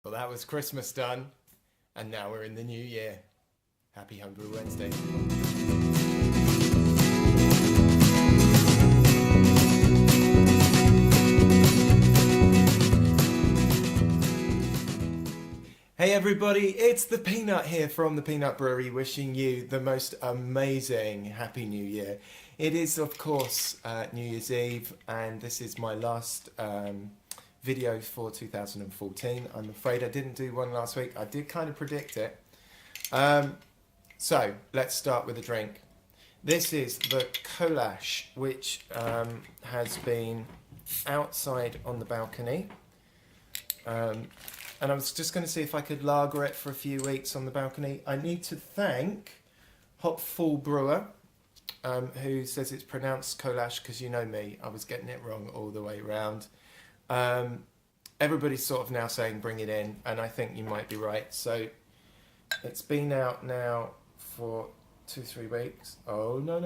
Well, that was Christmas done, and now we're in the new year. Happy Homebrew Wednesday. Hey everybody, it's the Peanut here from the Peanut Brewery, wishing you the most amazing Happy New Year. It is, of course, New Year's Eve, and this is my last video for 2014. I'm afraid I didn't do one last week. I did kind of predict it. So let's start with a drink. This is the Kolash, which has been outside on the balcony. And I was just going to see if I could lager it for a few weeks on the balcony. I need to thank Hopful Brewer, who says it's pronounced Kolash, because you know me, I was getting it wrong all the way around. Everybody's sort of now saying bring it in, and I think you might be right. So it's been out now for 2-3 weeks. Oh, no.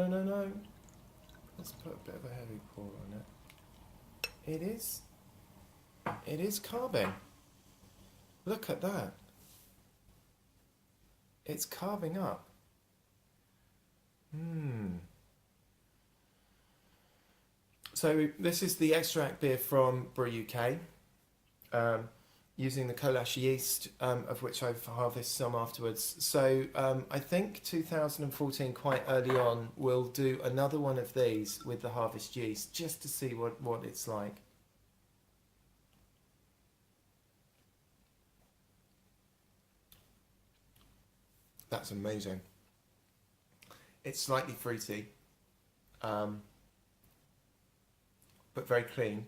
Let's put a bit of a heavy pour on it. It is carving. Look at that. It's carving up. So this is the extract beer from Brew UK, using the Kolash yeast, of which I've harvested some afterwards. So I think 2014, quite early on, we'll do another one of these with the harvest yeast, just to see what it's like. That's amazing. It's slightly fruity, but very clean.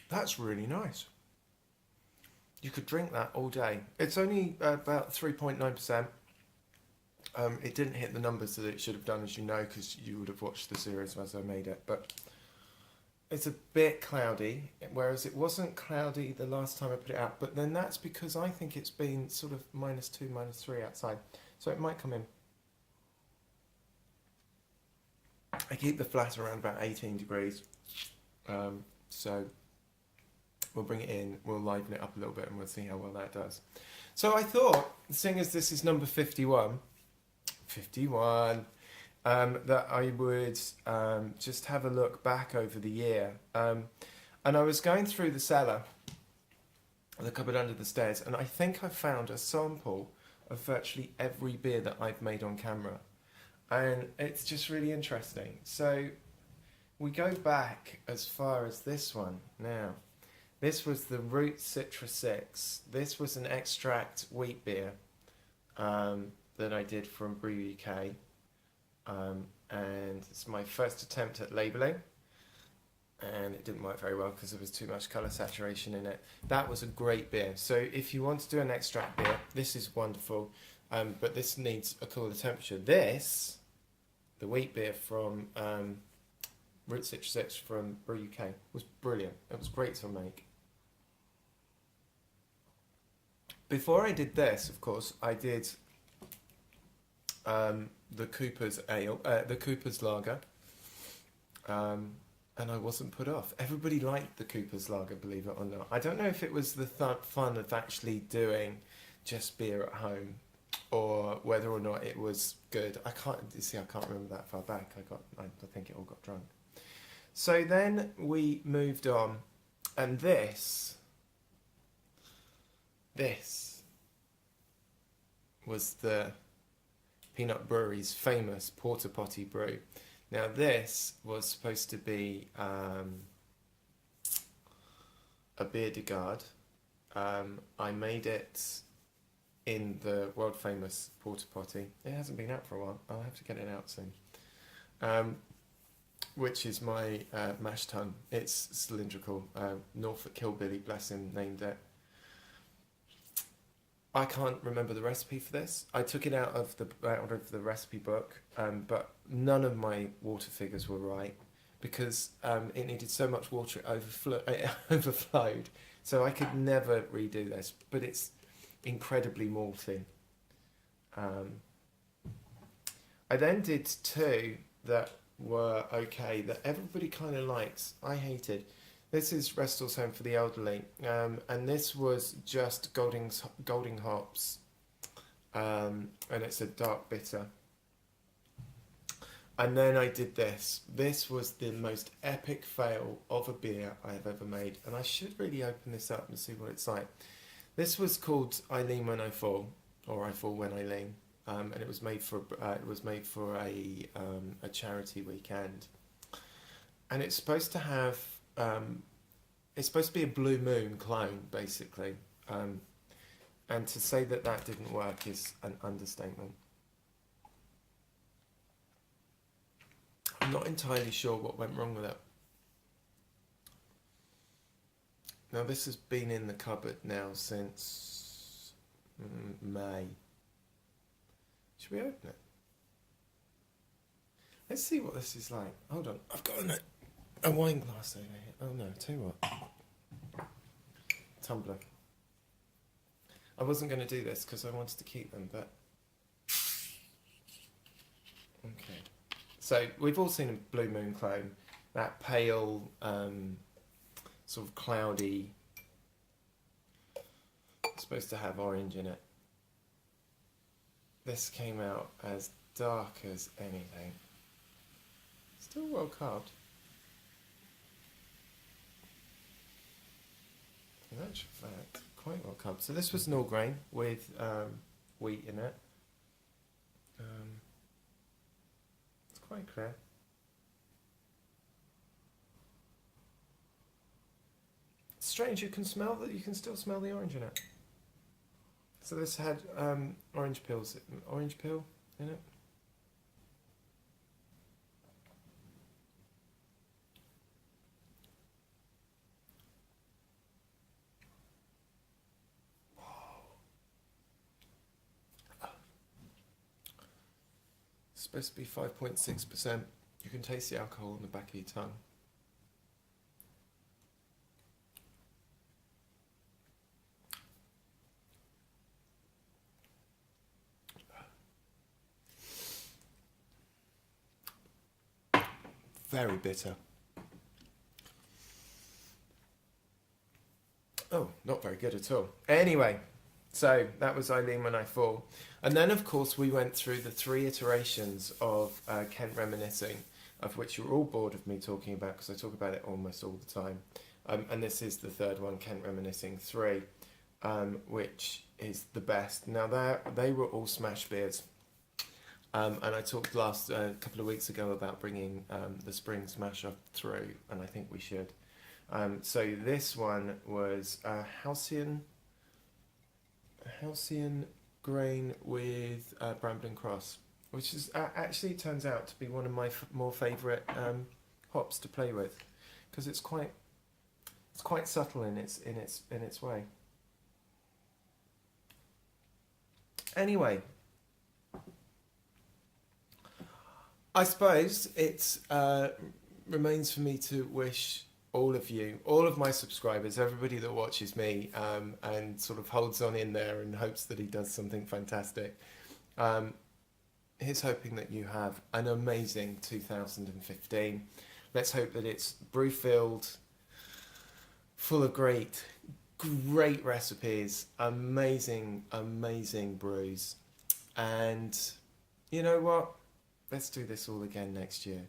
That's really nice. You could drink that all day. It's only about 3.9%. It didn't hit the numbers that it should have done, as you know, because you would have watched the series as I made it, but it's a bit cloudy, whereas it wasn't cloudy the last time I put it out, but then that's because I think it's been sort of -2, -3 outside, so it might come in. I keep the flat around about 18 degrees, so we'll bring it in, we'll liven it up a little bit, and we'll see how well that does. So I thought, seeing as this is number 51, that I would just have a look back over the year. And I was going through the cellar, the cupboard under the stairs, and I think I found a sample of virtually every beer that I've made on camera. And it's just really interesting. So we go back as far as this one now. This was the Root Citra 6. This was an extract wheat beer that I did from Brew UK, and it's my first attempt at labelling, and it didn't work very well because there was too much colour saturation in it. That was a great beer. So if you want to do an extract beer, this is wonderful, but this needs a cooler temperature. This, the wheat beer from Root Citra 6 from Brew UK, was brilliant. It was great to make. Before I did this, of course, I did the Cooper's Ale, the Cooper's Lager, and I wasn't put off. Everybody liked the Cooper's Lager, believe it or not. I don't know if it was the fun of actually doing just beer at home, or whether or not it was good. I can't remember that far back. I think it all got drunk. So then we moved on, and this was the Peanut Brewery's famous Porta Potty brew. Now this was supposed to be a beer de garde. I made it in the world famous Porta Potty. It hasn't been out for a while. I'll have to get it out soon. Which is my mash tun. It's cylindrical. Norfolk Hillbilly, bless him, named it. I can't remember the recipe for this. I took it out of the recipe book, but none of my water figures were right, because it needed so much water it overflowed. So I could never redo this, but it's incredibly malty. I then did two that were okay, that everybody kind of likes. I hated. This is Restal's Home for the Elderly, and this was just Golding Hops, and it's a dark bitter. And then I did this. This was the most epic fail of a beer I have ever made, and I should really open this up and see what it's like. This was called I Lean When I Fall, or I Fall When I Lean, and it was made for a charity weekend, and it's supposed to have it's supposed to be a Blue Moon clone, basically, and to say that that didn't work is an understatement. I'm not entirely sure what went wrong with it. Now this has been in the cupboard now since May. Should we open it? Let's see what this is like. Hold on, I've got a wine glass over here. Oh no, tell you what. Tumbler. I wasn't going to do this because I wanted to keep them, but... Okay. So, we've all seen a Blue Moon clone. That pale, sort of cloudy... It's supposed to have orange in it. This came out as dark as anything. Still well carved. In actual fact, quite well carved. So this was an all grain with wheat in it. It's quite clear. It's strange, you can smell that. You can still smell the orange in it. So this had orange peel in it. It's supposed to be 5.6%. You can taste the alcohol on the back of your tongue. Very bitter. Oh, not very good at all. Anyway, so that was I Lean When I Fall. And then, of course, we went through the 3 iterations of Kent Reminiscing, of which you're all bored of me talking about because I talk about it almost all the time. And this is the 3rd one, Kent Reminiscing 3, which is the best. Now, they were all smash beers. And I talked last couple of weeks ago about bringing the spring smash up through, and I think we should. So this one was Halcyon grain with Bramblin Cross, which is actually turns out to be one of my more favourite hops to play with, because it's quite subtle in its way. Anyway, I suppose it remains for me to wish all of you, all of my subscribers, everybody that watches me and sort of holds on in there and hopes that he does something fantastic. Here's hoping that you have an amazing 2015. Let's hope that it's brew-filled, full of great recipes, amazing brews. And you know what? Let's do this all again next year.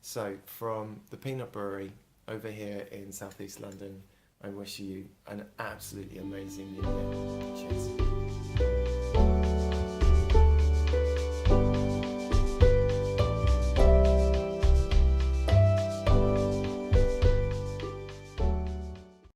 So from the Peanut Brewery over here in Southeast London, I wish you an absolutely amazing new year. Cheers.